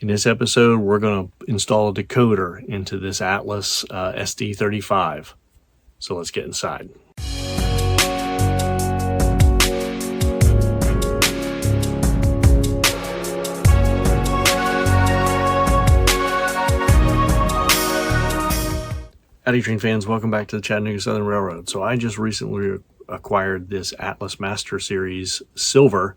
In this episode, we're going to install a decoder into this Atlas SD35. So let's get inside. Howdy train fans, welcome back to the Chattanooga Southern Railroad. So I just recently acquired this Atlas Master Series Silver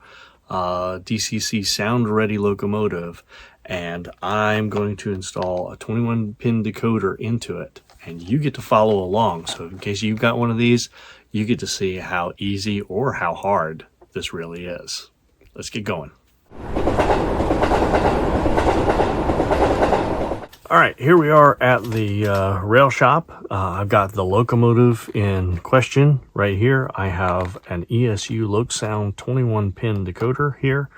DCC sound ready locomotive, and I'm going to install a 21 pin decoder into it, and you get to follow along. So in case you've got one of these, you get to see how easy or how hard this really is. Let's get going. All right, here we are at the rail shop. I've got the locomotive in question right here. I have an ESU LoCSound 21 pin decoder here.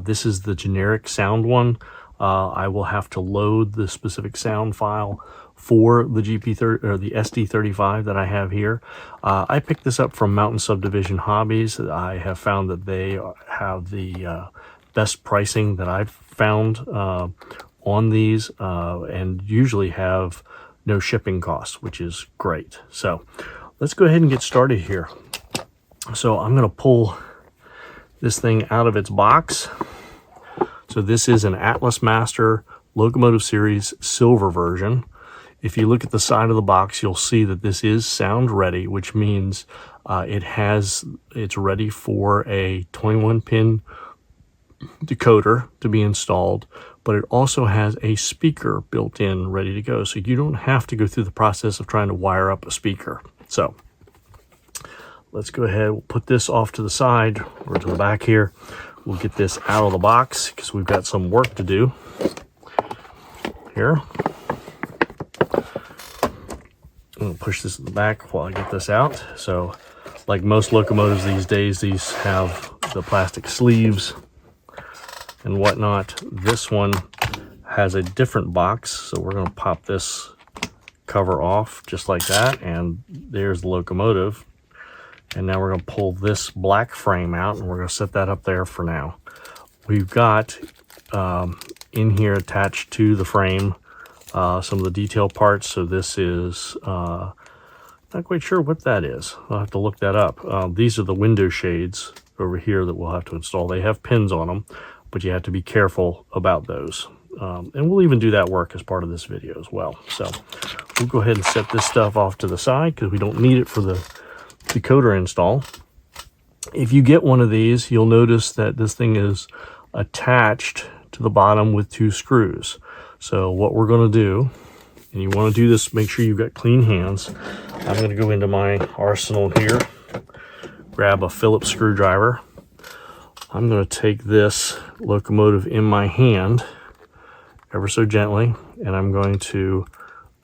This is the generic sound one. I will have to load the specific sound file for the GP30 or the SD35 that I have here. I picked this up from Mountain Subdivision Hobbies. I have found that they have the best pricing that I've found on these, and usually have no shipping costs, which is great. So let's go ahead and get started here. So I'm going to pull this thing out of its box. So this is an Atlas Master Locomotive Series Silver version. If you look at the side of the box, you'll see that this is sound ready, which means it's ready for a 21 pin decoder to be installed, but it also has a speaker built in ready to go, so you don't have to go through the process of trying to wire up a speaker. So let's go ahead, we'll put this off to the side or to the back here. We'll get this out of the box because we've got some work to do here. I'm going to push this in the back while I get this out. So like most locomotives these days, these have the plastic sleeves and whatnot. This one has a different box, so we're going to pop this cover off just like that, and there's the locomotive. And now we're going to pull this black frame out, and we're going to set that up there for now. We've got in here attached to the frame some of the detail parts. So this is not quite sure what that is. I'll have to look that up. These are the window shades over here that we'll have to install. They have pins on them, but you have to be careful about those. And we'll even do that work as part of this video as well. So we'll go ahead and set this stuff off to the side because we don't need it for the decoder install. If you get one of these, you'll notice that this thing is attached to the bottom with 2 screws. So what we're going to do, and you want to do this, make sure you've got clean hands. I'm going to go into my arsenal here, grab a Phillips screwdriver. I'm going to take this locomotive in my hand ever so gently, and I'm going to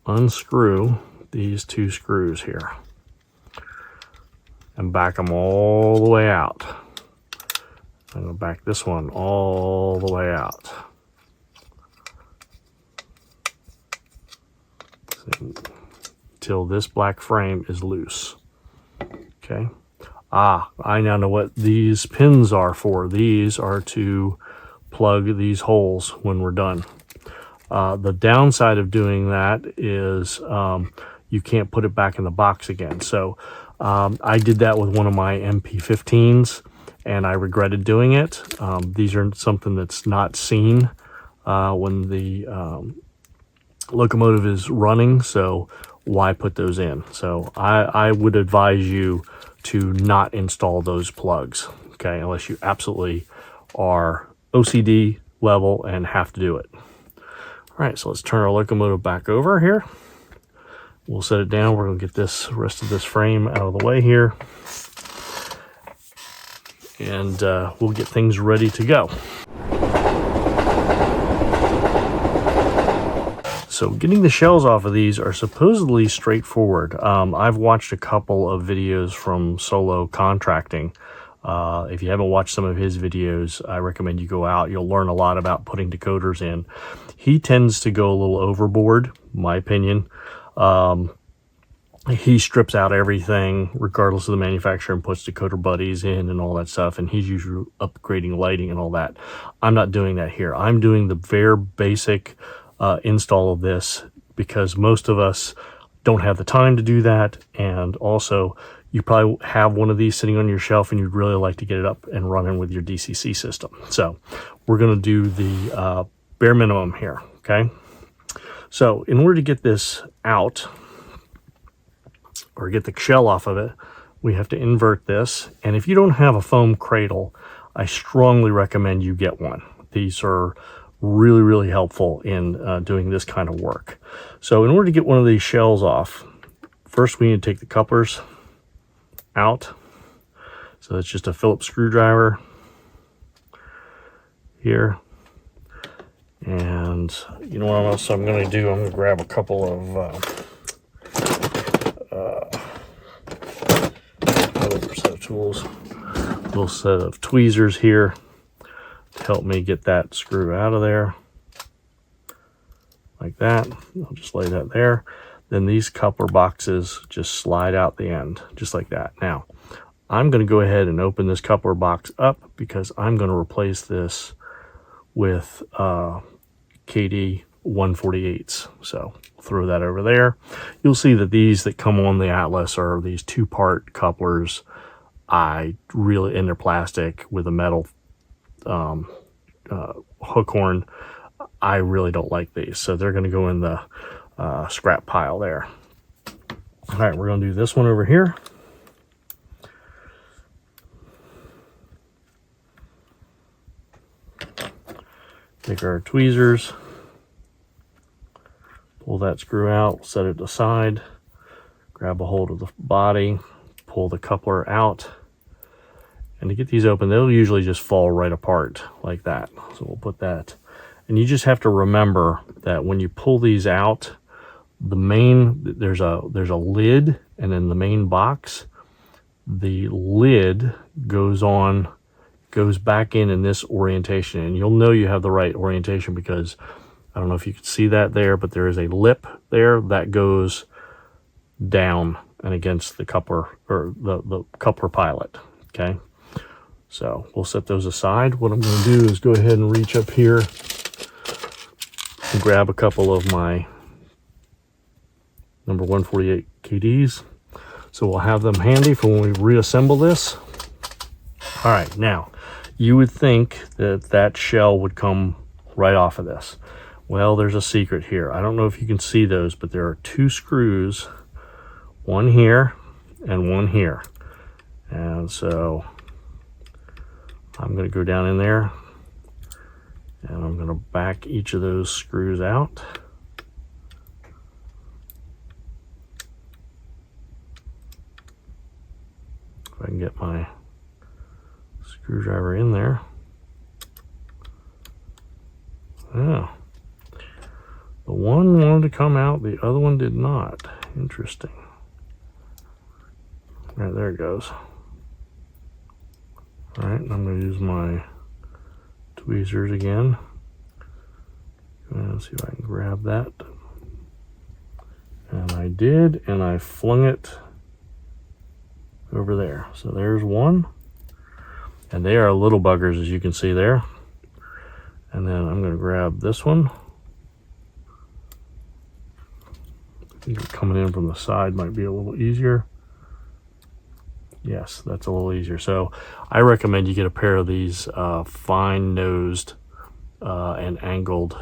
unscrew these 2 screws here and back them all the way out. I'm going to back this one all the way out until this black frame is loose. Okay. I now know what these pins are for. These are to plug these holes when we're done. The downside of doing that is you can't put it back in the box again. So I did that with one of my MP15s, and I regretted doing it. These are something that's not seen when the locomotive is running, so why put those in? So I would advise you to not install those plugs, okay, unless you absolutely are OCD level and have to do it. All right, so let's turn our locomotive back over here. We'll set it down. We're going to get this rest of this frame out of the way here, and we'll get things ready to go. So getting the shells off of these are supposedly straightforward. I've watched a couple of videos from Solo Contracting. If you haven't watched some of his videos, I recommend you go out. You'll learn a lot about putting decoders in. He tends to go a little overboard, in my opinion. he strips out everything regardless of the manufacturer and puts decoder buddies in and all that stuff, and he's usually upgrading lighting and all that. I'm not doing that here. I'm doing the very basic install of this because most of us don't have the time to do that, and also you probably have one of these sitting on your shelf and you'd really like to get it up and running with your DCC system. So we're going to do the bare minimum here, okay? So in order to get this out, or get the shell off of it, we have to invert this. And if you don't have a foam cradle, I strongly recommend you get one. These are really, really helpful in doing this kind of work. So in order to get one of these shells off, first we need to take the couplers out. So it's just a Phillips screwdriver here. And you know what else I'm going to do? I'm going to grab a couple of another set of tools, a little set of tweezers here to help me get that screw out of there, like that. I'll just lay that there. Then these coupler boxes just slide out the end, just like that. Now, I'm going to go ahead and open this coupler box up because I'm going to replace this with KD 148s. So throw that over there. You'll see that these that come on the Atlas are these 2-part couplers. And they're plastic with a metal hook horn. I really don't like these, so they're going to go in the scrap pile there. All right, we're going to do this one over here. Take our tweezers, pull that screw out, set it aside, grab a hold of the body, pull the coupler out. And to get these open, they'll usually just fall right apart like that. So we'll put that. And you just have to remember that when you pull these out, there's a lid, and in the main box, the lid goes back in this orientation. And you'll know you have the right orientation because I don't know if you can see that there, but there is a lip there that goes down and against the coupler, or the coupler pilot, okay? So we'll set those aside. What I'm going to do is go ahead and reach up here and grab a couple of my number 148 KDs. So we'll have them handy for when we reassemble this. All right, now you would think that that shell would come right off of this. Well, there's a secret here. I don't know if you can see those, but there are 2 screws, one here and one here. And so I'm going to go down in there and I'm going to back each of those screws out. If I can get my screwdriver in there. Oh, the one wanted to come out, the other one did not. Interesting. All right, there it goes. All right, I'm going to use my tweezers again. Let's see if I can grab that. And I did, and I flung it over there. So there's one. And they are little buggers, as you can see there. And then I'm going to grab this one. I think coming in from the side might be a little easier. Yes, that's a little easier. So I recommend you get a pair of these fine-nosed and angled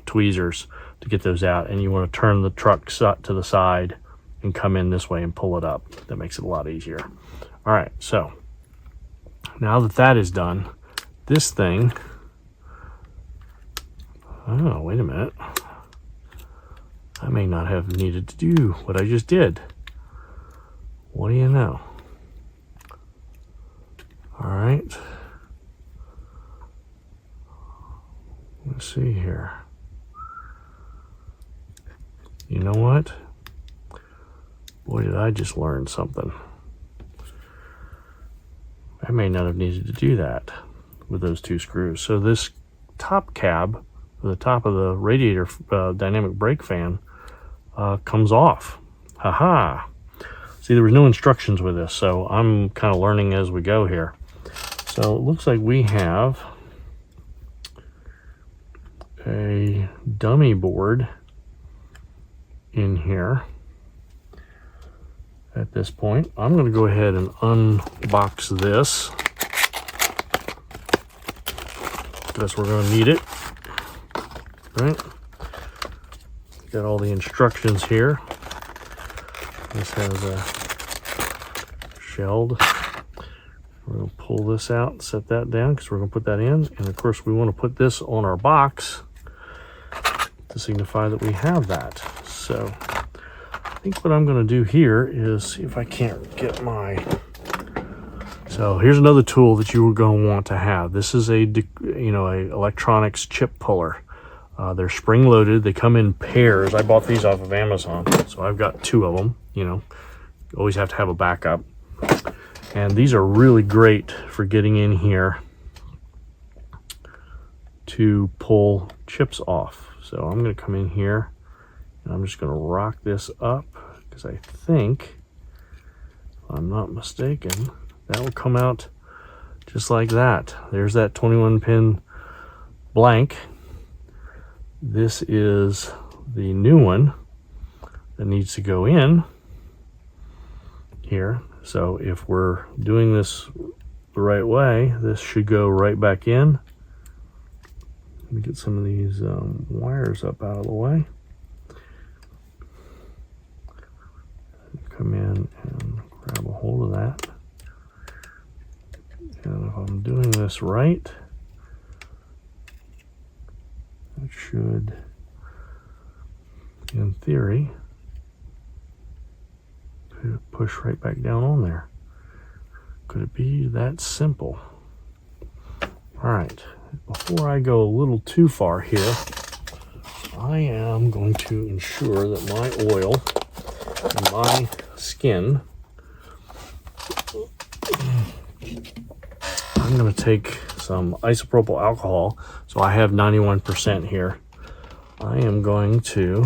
tweezers to get those out. And you want to turn the truck to the side and come in this way and pull it up. That makes it a lot easier. All right, so now that that is done, this thing... Oh, wait a minute. I may not have needed to do what I just did. What do you know? All right. Let's see here. You know what? Boy, did I just learn something. I may not have needed to do that with those 2 screws. So this top cab, the top of the radiator dynamic brake fan, comes off Haha. See, there was no instructions with this, so I'm kind of learning as we go here. So it looks like we have a dummy board in here. At this point, I'm going to go ahead and unbox this because we're going to need it. Right? Got all the instructions here. This has a shelled. We're going to pull this out and set that down because we're going to put that in. And of course, we want to put this on our box to signify that we have that. So I think what I'm going to do here is see if I can't get my... So here's another tool that you are going to want to have. This is a electronics chip puller. They're spring loaded. They come in pairs. I bought these off of Amazon, so I've got 2 of them. You always have to have a backup. And these are really great for getting in here to pull chips off. So I'm going to come in here and I'm just going to rock this up because I think, if I'm not mistaken, that will come out just like that. There's that 21 pin blank. This is the new one that needs to go in here. So if we're doing this the right way, this should go right back in. Let me get some of these wires up out of the way. Come in and grab a hold of that. And if I'm doing this right, it should, in theory, push right back down on there. Could it be that simple? All right, before I go a little too far here, I am going to ensure that my oil and my skin, I'm going to take some isopropyl alcohol. So I have 91% here. I am going to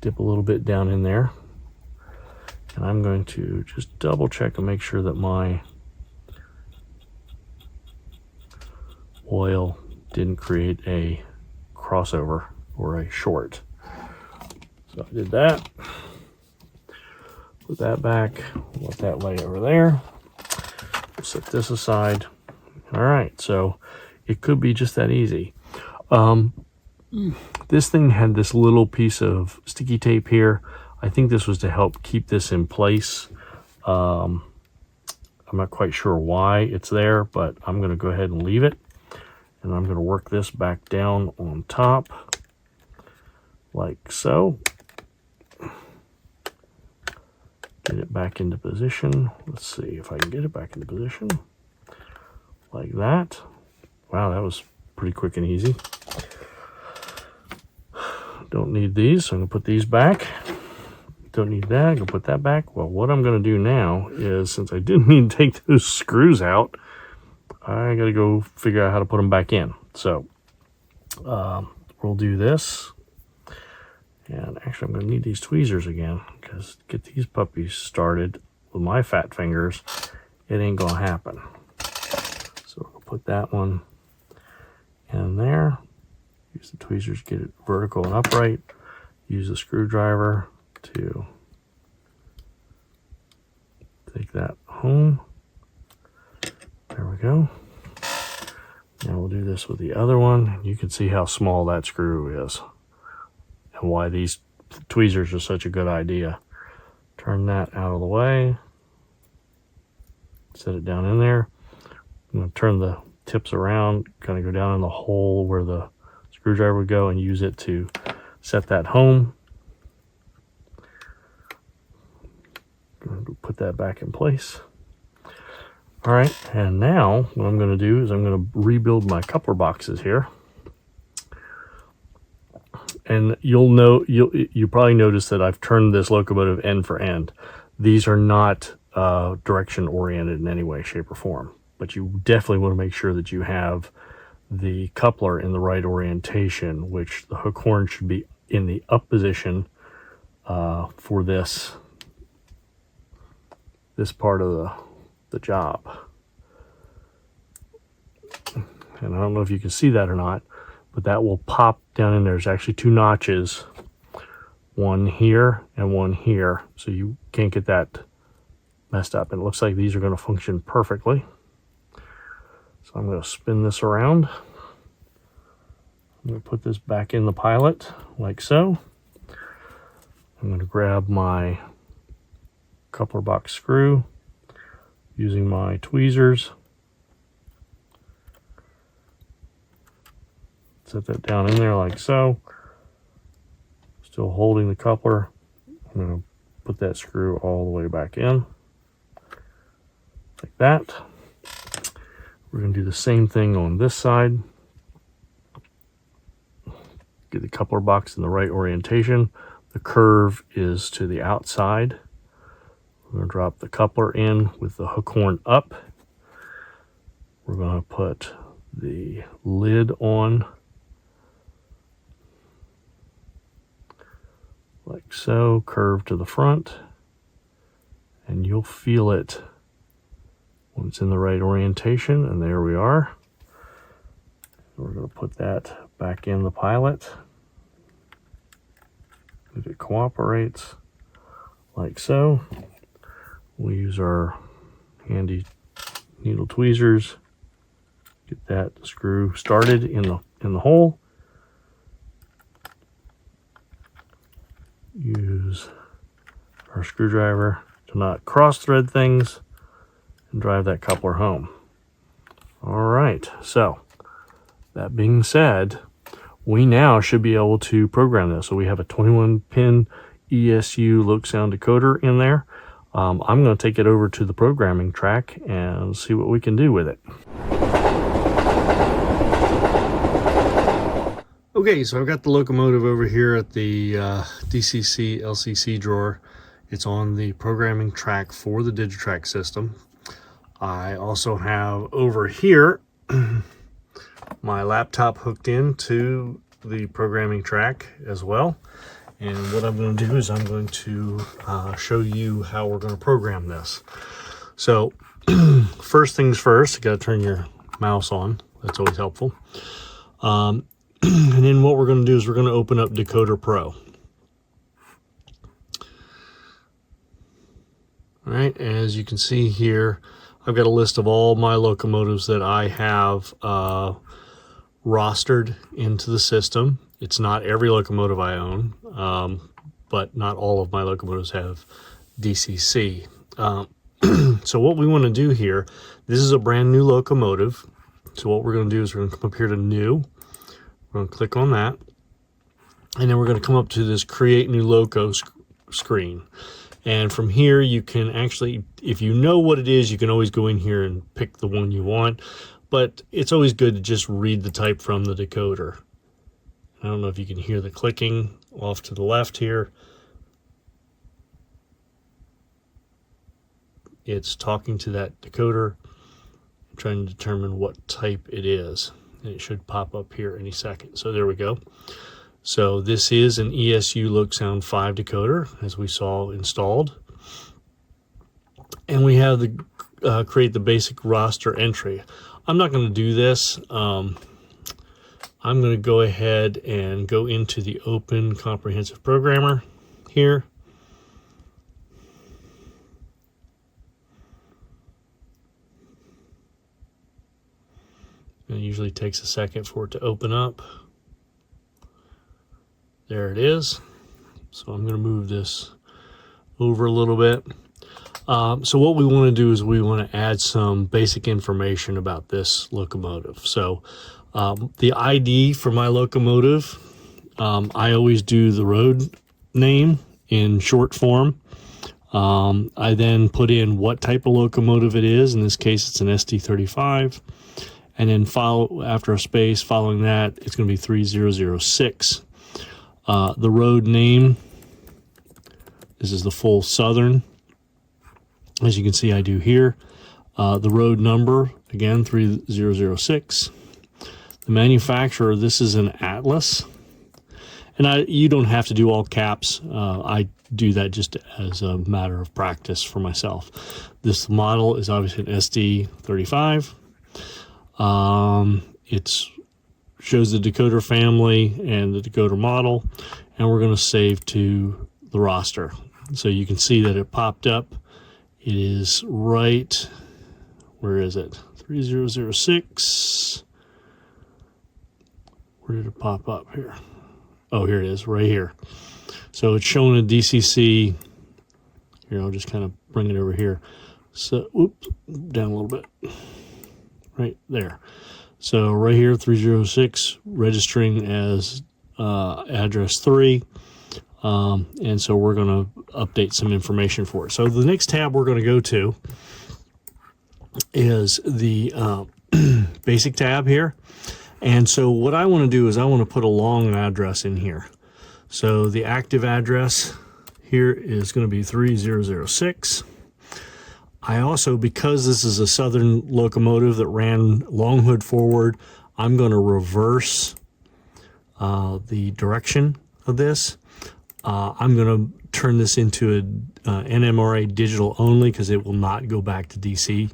dip a little bit down in there. And I'm going to just double check and make sure that my oil didn't create a crossover or a short. So I did that. Put that back. Let that lay over there. Set this aside. All right, so it could be just that easy. This thing had this little piece of sticky tape here. I think this was to help keep this in place. I'm not quite sure why it's there, but I'm going to go ahead and leave it. And I'm going to work this back down on top, like so. Get it back into position. Let's see if I can get it back into position. Like that. Wow, that was pretty quick and easy. Don't need these, so I'm going to put these back. Don't need that, I'm going to put that back. Well, what I'm going to do now is, since I didn't need to take those screws out, I got to go figure out how to put them back in. So we'll do this. And actually, I'm going to need these tweezers again, because to get these puppies started with my fat fingers, it ain't going to happen. So we'll put that one in there. Use the tweezers to get it vertical and upright. Use the screwdriver to take that home. There we go. Now we'll do this with the other one. You can see how small that screw is and why these tweezers are such a good idea. Turn that out of the way. Set it down in there. I'm going to turn the tips around, kind of go down in the hole where the screwdriver would go and use it to set that home. Put that back in place. All right, and now what I'm going to do is I'm going to rebuild my coupler boxes here. And you probably notice that I've turned this locomotive end for end. These are not direction oriented in any way, shape, or form, but you definitely want to make sure that you have the coupler in the right orientation, which the hook horn should be in the up position for this part of the job. And I don't know if you can see that or not, but that will pop down in there. There's actually 2 notches, one here and one here, so you can't get that messed up. And it looks like these are going to function perfectly. So I'm going to spin this around. I'm going to put this back in the pilot like so. I'm going to grab my coupler box screw using my tweezers. Set that down in there like so. Still holding the coupler. I'm going to put that screw all the way back in. Like that. We're going to do the same thing on this side. Get the coupler box in the right orientation. The curve is to the outside. We're going to drop the coupler in with the hook horn up. We're going to put the lid on like so, curve to the front, and you'll feel it when it's in the right orientation. And there we are. We're going to put that back in the pilot. If it cooperates like so, we'll use our handy needle tweezers, get that screw started in the hole. Use our screwdriver to not cross thread things and drive that coupler home. All right, so that being said, we now should be able to program this. So we have a 21-pin ESU loc sound decoder in there. I'm going to take it over to the programming track and see what we can do with it. Okay, so I've got the locomotive over here at the DCC LCC drawer. It's on the programming track for the Digitrack system. I also have over here my laptop hooked into the programming track as well. And what I'm going to do is I'm going to show you how we're going to program this. So first things first, you got to turn your mouse on. That's always helpful. And then what we're going to do is we're going to open up Decoder Pro. All right, as you can see here, I've got a list of all my locomotives that I have rostered into the system. It's not every locomotive I own, but not all of my locomotives have DCC. So what we want to do here, this is a brand new locomotive. So what we're going to do is we're going to come up here to New. We're going to click on that. And then we're going to come up to this Create New Loco screen. And from here, you can actually, if you know what it is, you can always go in here and pick the one you want. But it's always good to just read the type from the decoder. I don't know if you can hear the clicking off to the left here. It's talking to that decoder, trying to determine what type it is. And it should pop up here any second. So there we go. So this is an ESU loc sound 5 decoder, as we saw installed. And we have the create the basic roster entry. I'm not going to do this. I'm going to go ahead and go into the Open Comprehensive Programmer here. It usually takes a second for it to open up. There it is. So I'm going to move this over a little bit. So what we want to do is we want to add some basic information about this locomotive. So the ID for my locomotive, I always do the road name in short form. I then put in what type of locomotive it is. In this case, it's an SD35. And then after a space, following that, it's going to be 3006. The road name, this is the full Southern. As you can see, I do here. The road number, again, 3006. The manufacturer, this is an Atlas. And you don't have to do all caps. I do that just as a matter of practice for myself. This model is obviously an SD35. It shows the decoder family and the decoder model, and we're going to save to the roster. So you can see that it popped up. It is right, where is it? 3006. Where did it pop up here? Oh, here it is, right here. So it's showing a DCC. Here, I'll just kind of bring it over here. So, oops, down a little bit. Right there. So right here, 306, registering as address 3. And so we're going to update some information for it. So the next tab we're going to go to is the basic tab here. And so what I want to do is I want to put a long address in here. So the active address here is going to be 3006. I also, because this is a Southern locomotive that ran long hood forward, I'm going to reverse the direction of this. I'm going to turn this into an NMRA digital only because it will not go back to DC,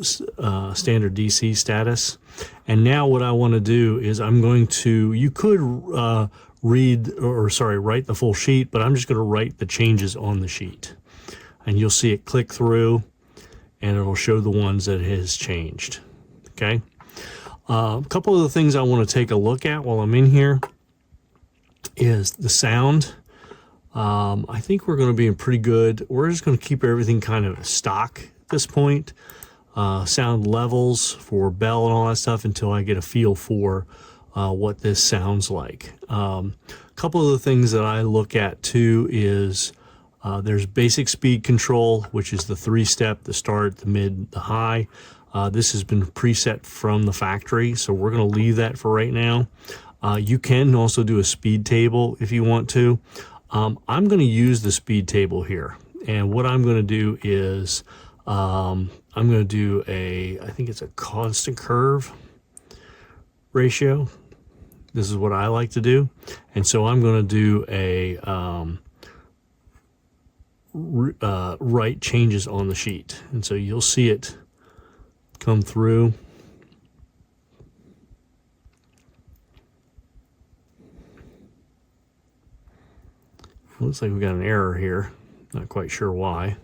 standard DC status. And now what I want to do is I'm going to, you could write the full sheet, but I'm just going to write the changes on the sheet. And you'll see it click through and it'll show the ones that it has changed. Okay. A couple of the things I want to take a look at while I'm in here is the sound. I think we're going to be in pretty good. We're just going to keep everything kind of stock at this point. Sound levels for bell and all that stuff until I get a feel for what this sounds like. A couple of the things that I look at too is there's basic speed control, which is the 3-step, the start, the mid, the high. This has been preset from the factory, so we're going to leave that for right now. You can also do a speed table if you want to. I'm going to use the speed table here. And what I'm going to do is I'm going to do I think it's a constant curve ratio. This is what I like to do. And so I'm going to do a write changes on the sheet. And so you'll see it come through. Looks like we got an error here. Not quite sure why.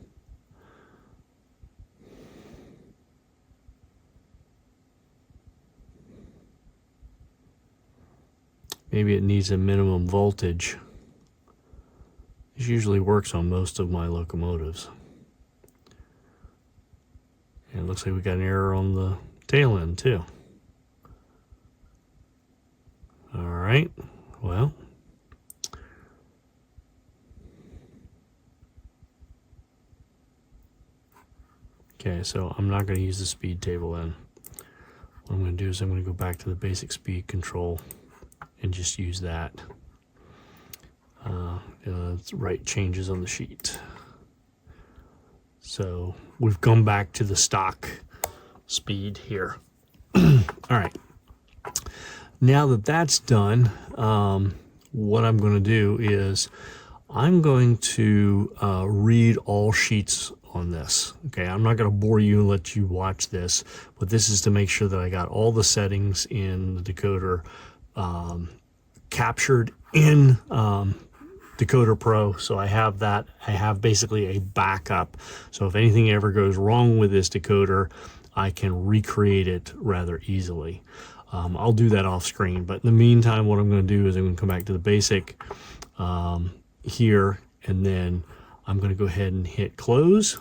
Maybe it needs a minimum voltage. This usually works on most of my locomotives. And it looks like we got an error on the tail end too. All right, well. Okay, so I'm not going to use the speed table then. What I'm going to do is I'm going to go back to the basic speed control and just use that. Write changes on the sheet. So we've come back to the stock speed here. All right. Now that that's done, what I'm going to do is I'm going to read all sheets on this. Okay, I'm not going to bore you and let you watch this, but this is to make sure that I got all the settings in the decoder captured in Decoder Pro. So I have that. I have basically a backup. So if anything ever goes wrong with this decoder, I can recreate it rather easily. I'll do that off screen, but in the meantime, what I'm going to do is I'm going to come back to the basic here, and then I'm going to go ahead and hit close.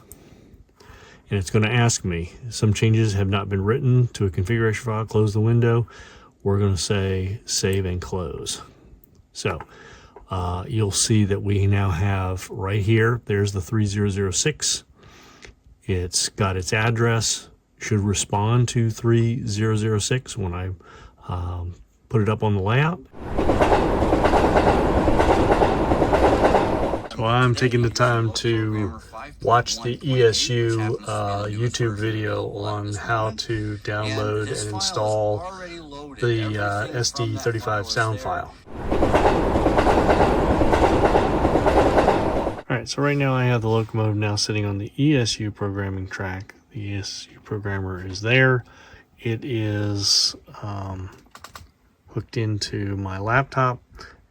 And it's going to ask me, some changes have not been written to a configuration file, close the window. We're going to say save and close. So you'll see that we now have right here, there's the 3006. It's got its address, should respond to 3006 when I put it up on the layout. So I'm taking the time to watch the ESU YouTube video on how to download and install the SD35 sound file. Alright, so right now I have the locomotive now sitting on the ESU programming track. The ESU programmer is there. It is hooked into my laptop,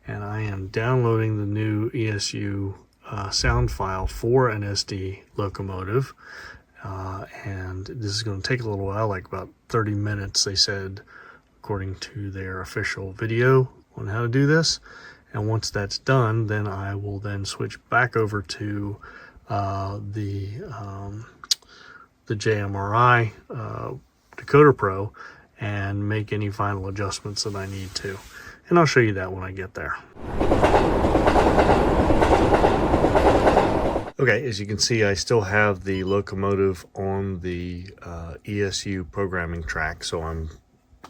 and I am downloading the new ESU sound file for an SD locomotive. And this is going to take a little while, like about 30 minutes, they said, according to their official video on how to do this. And once that's done, then I will then switch back over to the JMRI Decoder Pro and make any final adjustments that I need to. And I'll show you that when I get there. Okay, as you can see, I still have the locomotive on the ESU programming track, so I'm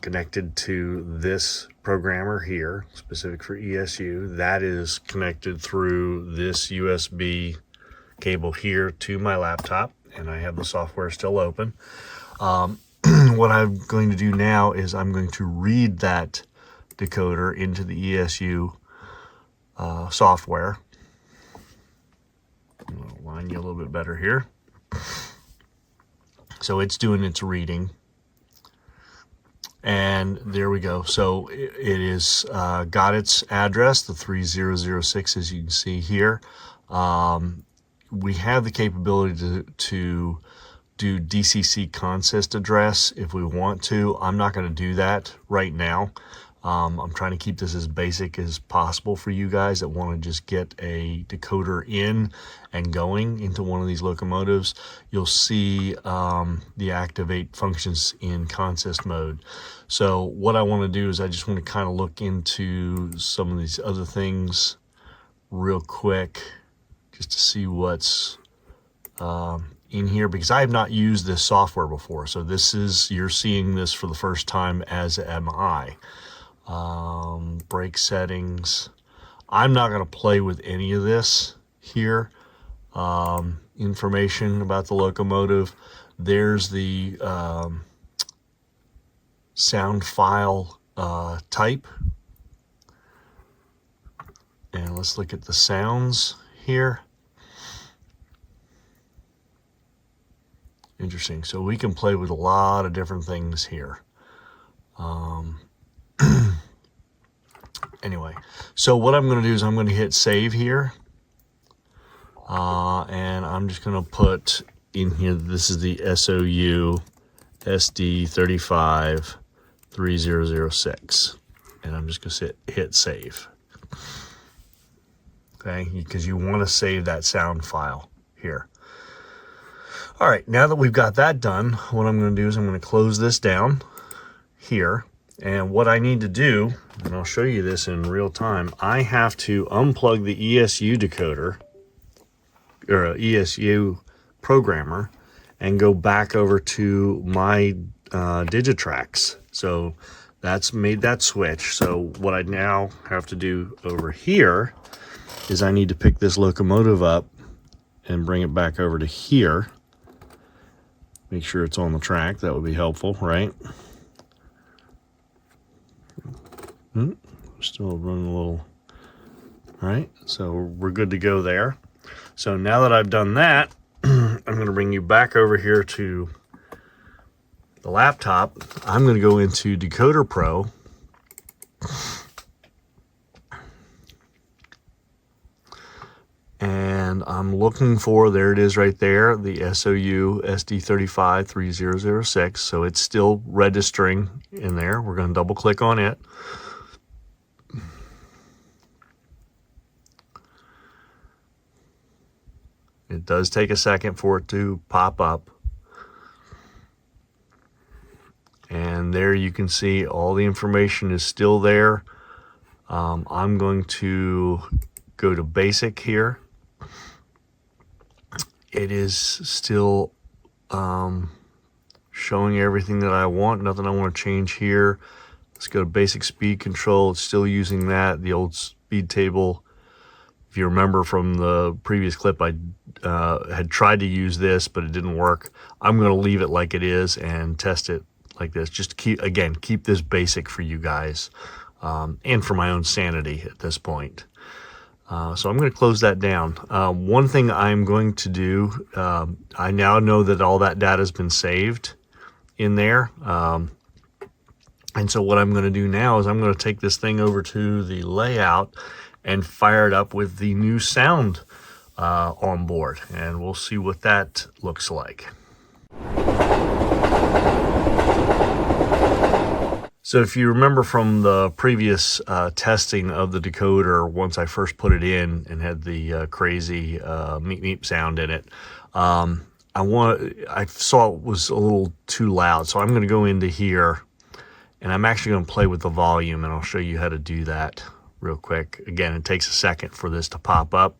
connected to this programmer here, specific for ESU. That is connected through this USB cable here to my laptop, and I have the software still open. What I'm going to do now is I'm going to read that decoder into the ESU software. I'll line you a little bit better here. So it's doing its reading. And there we go. So it is got its address, the 3006, as you can see here. We have the capability to do DCC consist address if we want to. I'm not going to do that right now. I'm trying to keep this as basic as possible for you guys that want to just get a decoder in and going into one of these locomotives. You'll see the activate functions in consist mode. So what I want to do is I just want to kind of look into some of these other things real quick just to see what's in here, because I have not used this software before. So this is, you're seeing this for the first time, as am I. Brake settings. I'm not going to play with any of this here. Information about the locomotive. There's the sound file type. And let's look at the sounds here. Interesting. So we can play with a lot of different things here. Anyway, so what I'm going to do is I'm going to hit save here. And I'm just going to put in here, this is the SOU SD35 3006. And I'm just going to hit save. Okay, because you want to save that sound file here. All right, now that we've got that done, what I'm going to do is I'm going to close this down here. And what I need to do, and I'll show you this in real time, I have to unplug the ESU decoder, or ESU programmer, and go back over to my Digitrax. So that's made that switch. So what I now have to do over here is I need to pick this locomotive up and bring it back over to here. Make sure it's on the track. That would be helpful, right? Still running a little. All right, so we're good to go there. So now that I've done that, I'm going to bring you back over here to the laptop. I'm going to go into Decoder Pro. And I'm looking for, there it is right there, the SOU SD35 3006. So it's still registering in there. We're going to double click on it. It does take a second for it to pop up. And there you can see all the information is still there. I'm going to go to basic here. It is still showing everything that I want. Nothing I want to change here. Let's go to basic speed control. It's still using that, the old speed table. If you remember from the previous clip, I had tried to use this, but it didn't work. I'm going to leave it like it is and test it like this. Just to keep this basic for you guys. and for my own sanity at this point. So I'm going to close that down. One thing I'm going to do, I now know that all that data has been saved in there. And so what I'm going to do now is I'm going to take this thing over to the layout and fire it up with the new sound on board. And we'll see what that looks like. So if you remember from the previous testing of the decoder, once I first put it in and had the crazy meep meep sound in it, I saw it was a little too loud. So I'm going to go into here and I'm actually going to play with the volume, and I'll show you how to do that real quick. Again, it takes a second for this to pop up.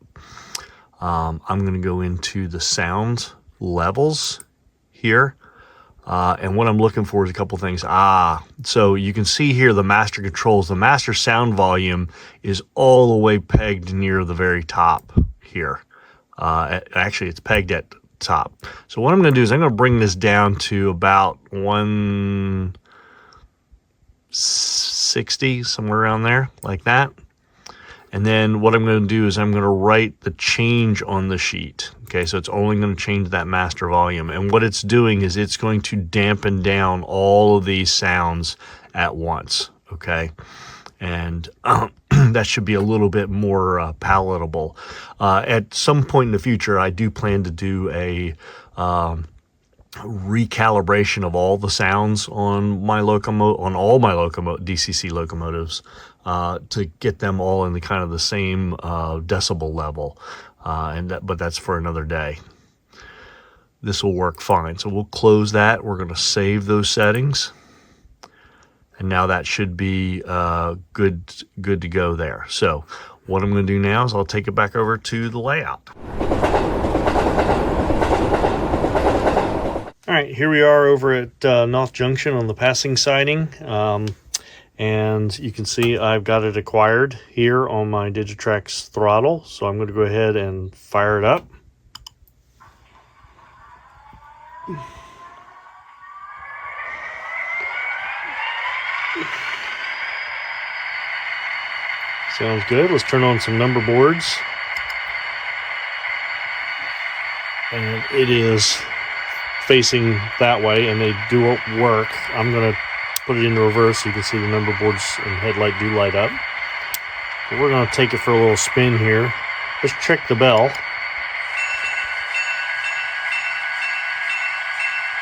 I'm going to go into the sound levels here. And what I'm looking for is a couple things. So you can see here the master controls. The master sound volume is all the way pegged near the very top here. Actually, it's pegged at the top. So what I'm going to do is I'm going to bring this down to about 160, somewhere around there, like that. And then what I'm going to do is I'm going to write the change on the sheet. Okay, so it's only going to change that master volume. And what it's doing is it's going to dampen down all of these sounds at once. Okay, and that should be a little bit more palatable. At some point in the future, I do plan to do a recalibration of all the sounds on my all my DCC locomotives, to get them all in the kind of the same decibel level, but that's for another day. This will work fine. So we'll close that. We're going to save those settings, and now that should be good to go there. So what I'm going to do now is I'll take it back over to the layout. All right, here we are over at North Junction on the passing siding. And you can see I've got it acquired here on my Digitrax throttle. So I'm going to go ahead and fire it up. Sounds good. Let's turn on some number boards. And it is facing that way, and they do work. I'm going to put it into reverse so you can see the number boards and headlight do light up. But we're going to take it for a little spin here. Let's check the bell.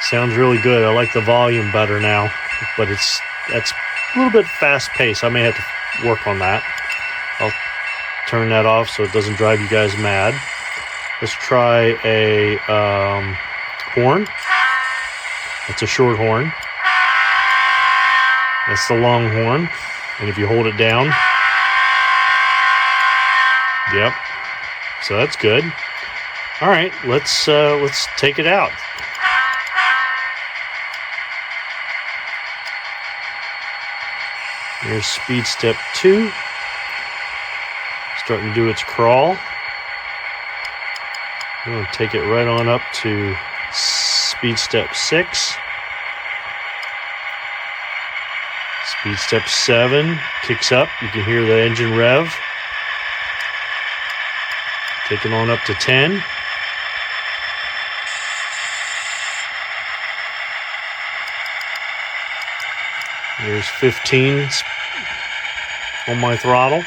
Sounds really good. I like the volume better now, but that's a little bit fast paced. I may have to work on that. I'll turn that off so it doesn't drive you guys mad. Let's try a horn. It's a short horn. That's the long horn, and if you hold it down, yep. So that's good. All right, let's take it out. Here's speed step 2, starting to do its crawl. I'm going to take it right on up to speed step 6. Speed step 7 kicks up. You can hear the engine rev. Taking on up to 10. There's 15 on my throttle.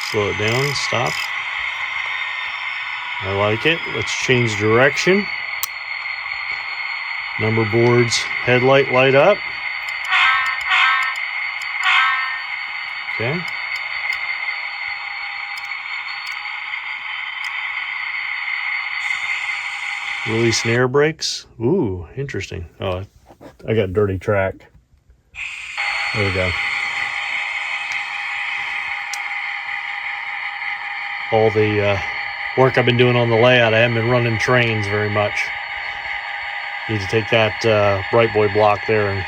Slow it down, stop. I like it. Let's change direction. Number boards, headlight light up. Okay. Release and air brakes. Ooh, interesting. Oh, I got dirty track. There we go. All the work I've been doing on the layout, I haven't been running trains very much. Need to take that bright boy block there and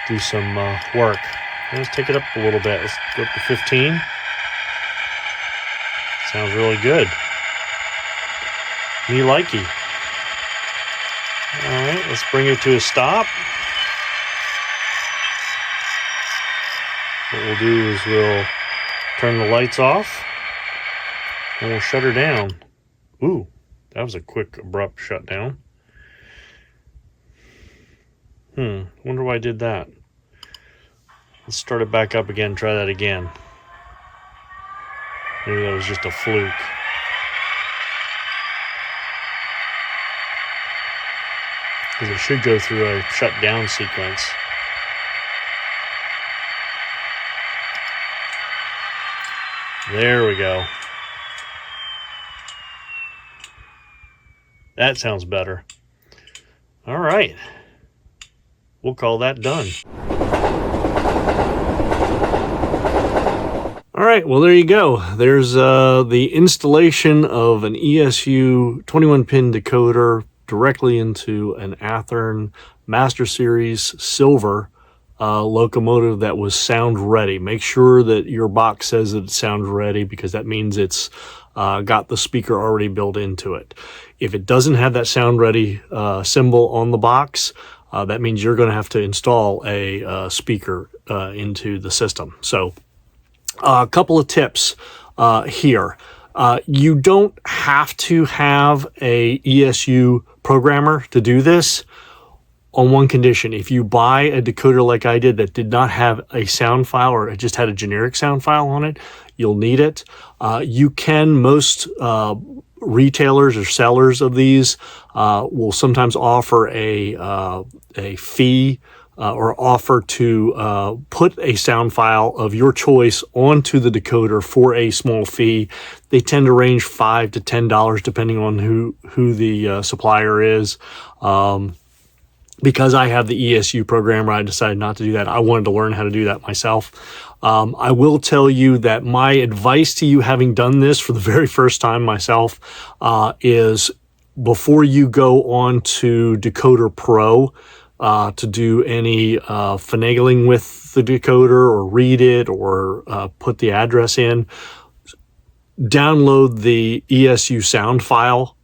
do some work. Let's take it up a little bit. Let's go up to 15. Sounds really good. Me likey. All right, let's bring it to a stop. What we'll do is we'll turn the lights off and we'll shut her down. Ooh, that was a quick, abrupt shutdown. Wonder why I did that. Let's start it back up again, try that again. Maybe that was just a fluke. Because it should go through a shutdown sequence. There we go. That sounds better. All right. We'll call that done. All right, well, there you go. There's the installation of an ESU 21-pin decoder directly into an Athearn Master Series Silver locomotive that was sound ready. Make sure that your box says that it's sound ready, because that means it's got the speaker already built into it. If it doesn't have that sound ready symbol on the box, that means you're going to have to install a speaker into the system. So a couple of tips here. You don't have to have a ESU programmer to do this, on one condition. If you buy a decoder like I did that did not have a sound file, or it just had a generic sound file on it, you'll need it. You can, most retailers or sellers of these will sometimes offer a fee or offer to put a sound file of your choice onto the decoder for a small fee. They tend to range $5 to $10 depending on who the supplier is. Because I have the ESU programmer, I decided not to do that. I wanted to learn how to do that myself. I will tell you that my advice to you, having done this for the very first time myself, is before you go on to Decoder Pro to do any finagling with the decoder or read it or put the address in, download the ESU sound file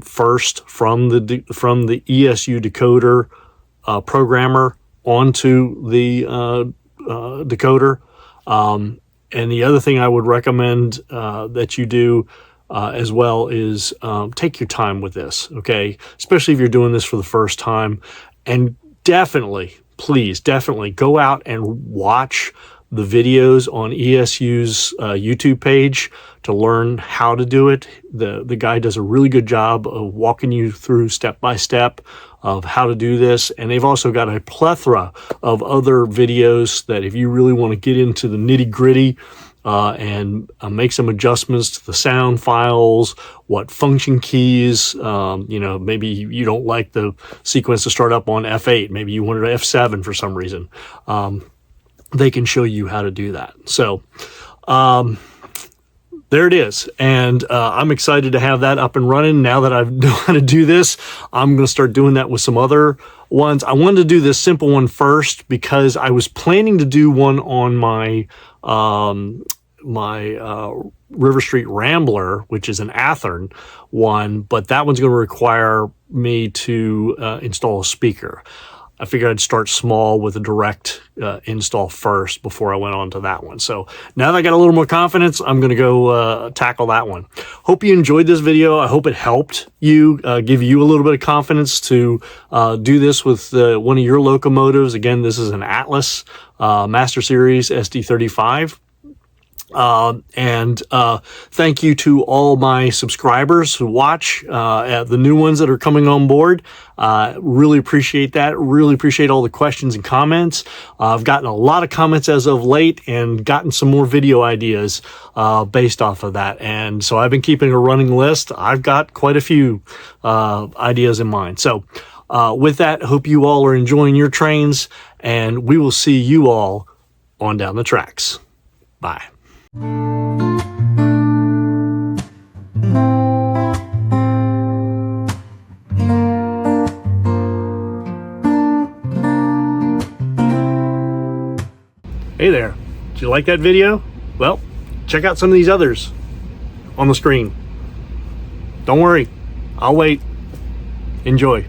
first from the ESU decoder programmer onto the decoder. And the other thing I would recommend that you do as well is take your time with this, okay? Especially if you're doing this for the first time. And definitely, please, definitely go out and watch the videos on ESU's YouTube page to learn how to do it. The guy does a really good job of walking you through step by step of how to do this. And they've also got a plethora of other videos that if you really want to get into the nitty gritty and make some adjustments to the sound files, what function keys, maybe you don't like the sequence to start up on F8, maybe you wanted F7 for some reason. They can show you how to do that. So there it is. And I'm excited to have that up and running. Now that I know how to do this, I'm going to start doing that with some other ones. I wanted to do this simple one first because I was planning to do one on my River Street Rambler, which is an Athearn one, but that one's going to require me to install a speaker. I figured I'd start small with a direct install first before I went on to that one. So now that I got a little more confidence, I'm going to go tackle that one. Hope you enjoyed this video. I hope it helped you, give you a little bit of confidence to do this with one of your locomotives. Again, this is an Atlas Master Series SD35. Thank you to all my subscribers who watch, the new ones that are coming on board. Really appreciate that. Really appreciate all the questions and comments. I've gotten a lot of comments as of late and gotten some more video ideas based off of that. And so I've been keeping a running list. I've got quite a few ideas in mind. So with that, hope you all are enjoying your trains, and we will see you all on down the tracks. Bye. Hey there, did you like that video? Well, check out some of these others on the screen. Don't worry, I'll wait. Enjoy.